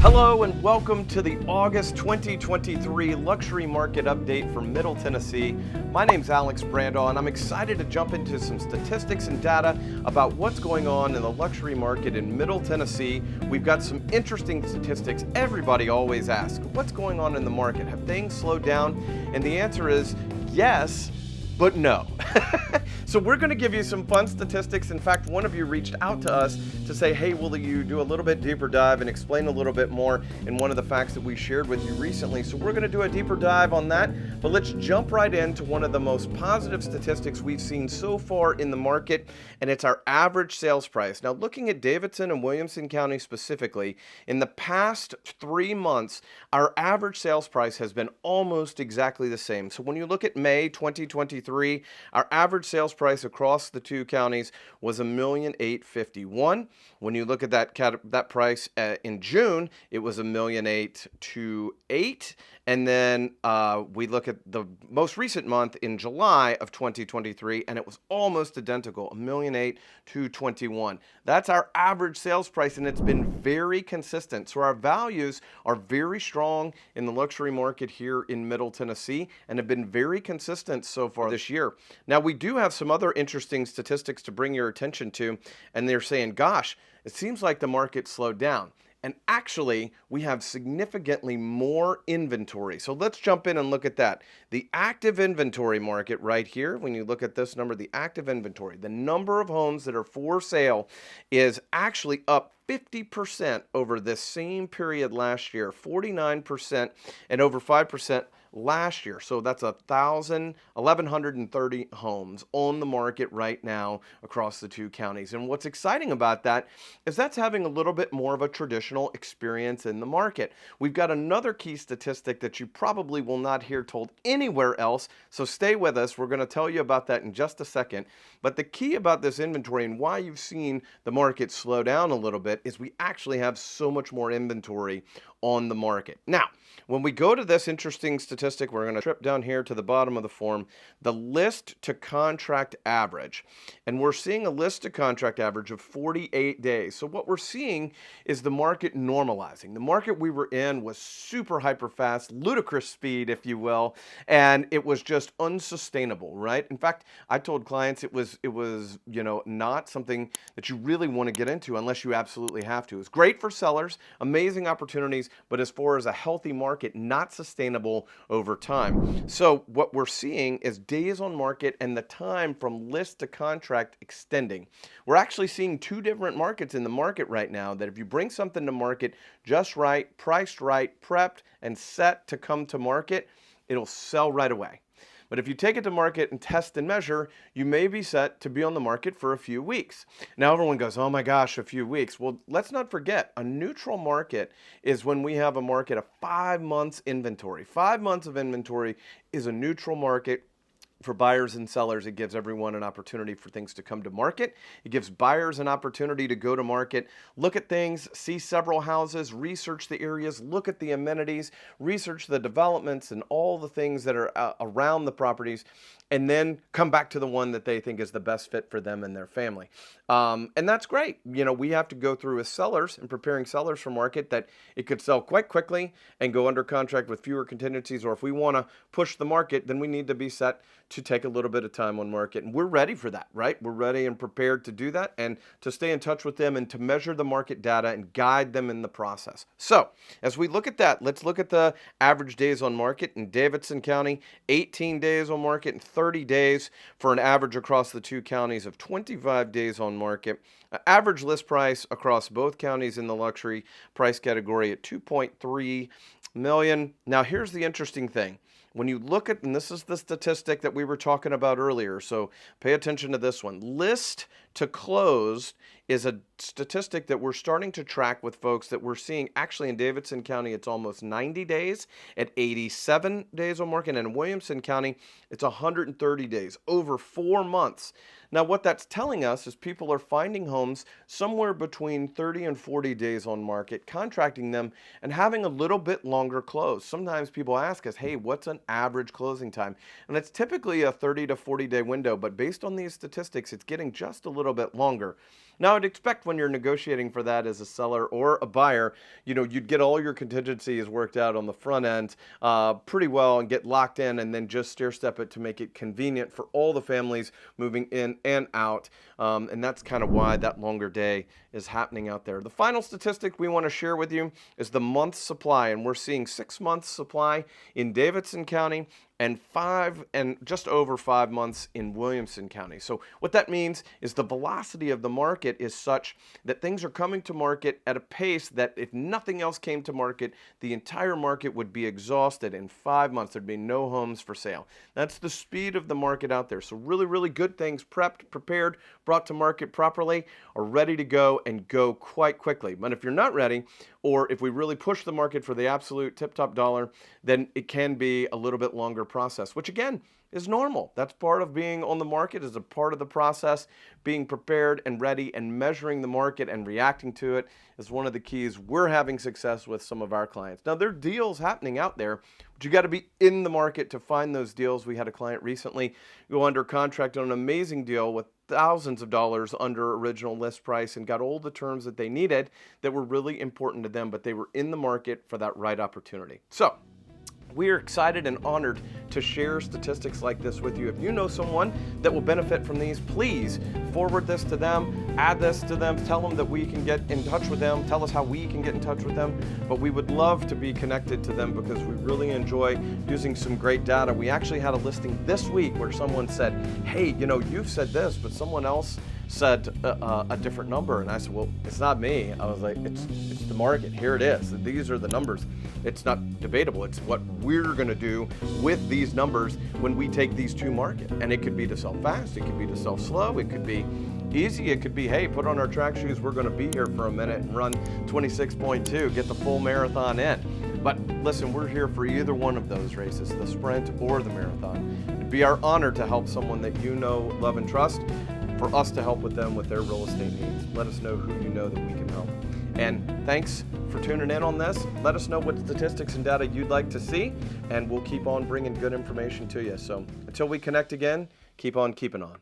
Hello and welcome to the August 2023 Luxury Market Update for Middle Tennessee. My name's Alex Brandaw and I'm excited to jump into some statistics and data about what's going on in the luxury market in Middle Tennessee. We've got some interesting statistics. Everybody always asks, what's going on in the market? Have things slowed down? And the answer is yes, but no. So we're going to give you some fun statistics. In fact, one of you reached out to us to say, hey, will you do a little bit deeper dive and explain a little bit more in one of the facts that we shared with you recently. So we're going to do a deeper dive on that. But let's jump right into one of the most positive statistics we've seen so far in the market, and it's our average sales price. Now, looking at Davidson and Williamson County specifically, in the past 3 months, our average sales price has been almost exactly the same. So when you look at May 2023, our average sales price across the two counties was $1,851,000. When you look at that price in June, it was $1,828,000. And then we look at the most recent month in July of 2023, and it was almost identical, $1,821,000. That's our average sales price, and it's been very consistent. So our values are very strong in the luxury market here in Middle Tennessee and have been very consistent so far this year. Now, we do have some other interesting statistics to bring your attention to, and they're saying, gosh, it seems like the market slowed down. And actually, we have significantly more inventory. So let's jump in and look at that. The active inventory market right here, when you look at this number, the active inventory, the number of homes that are for sale is actually up 50% over this same period last year, 49% and over 5% last year. So that's 1,130 homes on the market right now across the two counties. And what's exciting about that is that's having a little bit more of a traditional experience in the market. We've got another key statistic that you probably will not hear told anywhere else. So stay with us. We're going to tell you about that in just a second. But the key about this inventory and why you've seen the market slow down a little bit is we actually have so much more inventory on the market. Now, when we go to this interesting statistic, we're going to trip down here to the bottom of the form, the list to contract average. And we're seeing a list to contract average of 48 days. So what we're seeing is the market normalizing. The market we were in was super hyper fast, ludicrous speed, if you will, and it was just unsustainable, right? In fact, I told clients it was not something that you really want to get into unless you absolutely have to. It's great for sellers, amazing opportunities, but as far as a healthy market, not sustainable over time. So what we're seeing is days on market and the time from list to contract extending. We're actually seeing two different markets in the market right now that if you bring something to market just right, priced right, prepped, and set to come to market, it'll sell right away. But if you take it to market and test and measure, you may be set to be on the market for a few weeks. Now everyone goes, oh my gosh, a few weeks. Well, let's not forget, a neutral market is when we have a market of 5 months inventory. 5 months of inventory is a neutral market. For buyers and sellers, it gives everyone an opportunity for things to come to market. It gives buyers an opportunity to go to market, look at things, see several houses, research the areas, look at the amenities, research the developments and all the things that are around the properties, and then come back to the one that they think is the best fit for them and their family. And that's great. You know, we have to go through as sellers and preparing sellers for market that it could sell quite quickly and go under contract with fewer contingencies, or if we want to push the market, then we need to be set to take a little bit of time on market. And we're ready for that, right? We're ready and prepared to do that and to stay in touch with them and to measure the market data and guide them in the process. So as we look at that, let's look at the average days on market in Davidson County, 18 days on market and 30 days for an average across the two counties of 25 days on market. Average list price across both counties in the luxury price category at $2.3 million. Now here's the interesting thing. When you look at, and this is the statistic that we were talking about earlier, so pay attention to this one. List to close is a statistic that we're starting to track with folks that we're seeing actually in Davidson County, it's almost 90 days at 87 days on market. And in Williamson County, it's 130 days, over 4 months. Now, what that's telling us is people are finding homes somewhere between 30 and 40 days on market, contracting them, and having a little bit longer close. Sometimes people ask us, hey, what's an average closing time? And it's typically a 30 to 40 day window, but based on these statistics, it's getting just a little bit longer. Now, I'd expect when you're negotiating for that as a seller or a buyer, you'd get all your contingencies worked out on the front end pretty well and get locked in, and then just stair step it to make it convenient for all the families moving in and out. And that's kind of why that longer day is happening out there. The final statistic we want to share with you is the month supply, and we're seeing 6 months supply in Davidson County and just over 5 months in Williamson County. So what that means is the velocity of the market is such that things are coming to market at a pace that if nothing else came to market, the entire market would be exhausted in 5 months. There'd be no homes for sale. That's the speed of the market out there. So really, really good things prepped, prepared, brought to market properly, are ready to go and go quite quickly. But if you're not ready, or if we really push the market for the absolute tip-top dollar, then it can be a little bit longer process, which again is normal. That's part of being on the market, is a part of the process. Being prepared and ready and measuring the market and reacting to it is one of the keys we're having success with some of our clients. Now, there are deals happening out there, but you got to be in the market to find those deals. We had a client recently go under contract on an amazing deal with thousands of dollars under original list price and got all the terms that they needed that were really important to them, but they were in the market for that right opportunity. So we are excited and honored to share statistics like this with you. If you know someone that will benefit from these, please forward this to them, add this to them, tell them that we can get in touch with them, tell us how we can get in touch with them. But we would love to be connected to them because we really enjoy using some great data. We actually had a listing this week where someone said, hey, you've said this, but someone else said a different number. And I said, well, it's not me. I was like, it's the market. Here it is. These are the numbers. It's not debatable. It's what we're going to do with these numbers when we take these to market. And it could be to sell fast. It could be to sell slow. It could be easy. It could be, hey, put on our track shoes. We're going to be here for a minute and run 26.2, get the full marathon in. But listen, we're here for either one of those races, the sprint or the marathon. It'd be our honor to help someone that you know, love, and trust, for us to help with them with their real estate needs. Let us know who you know that we can help. And thanks for tuning in on this. Let us know what statistics and data you'd like to see, and we'll keep on bringing good information to you. So until we connect again, keep on keeping on.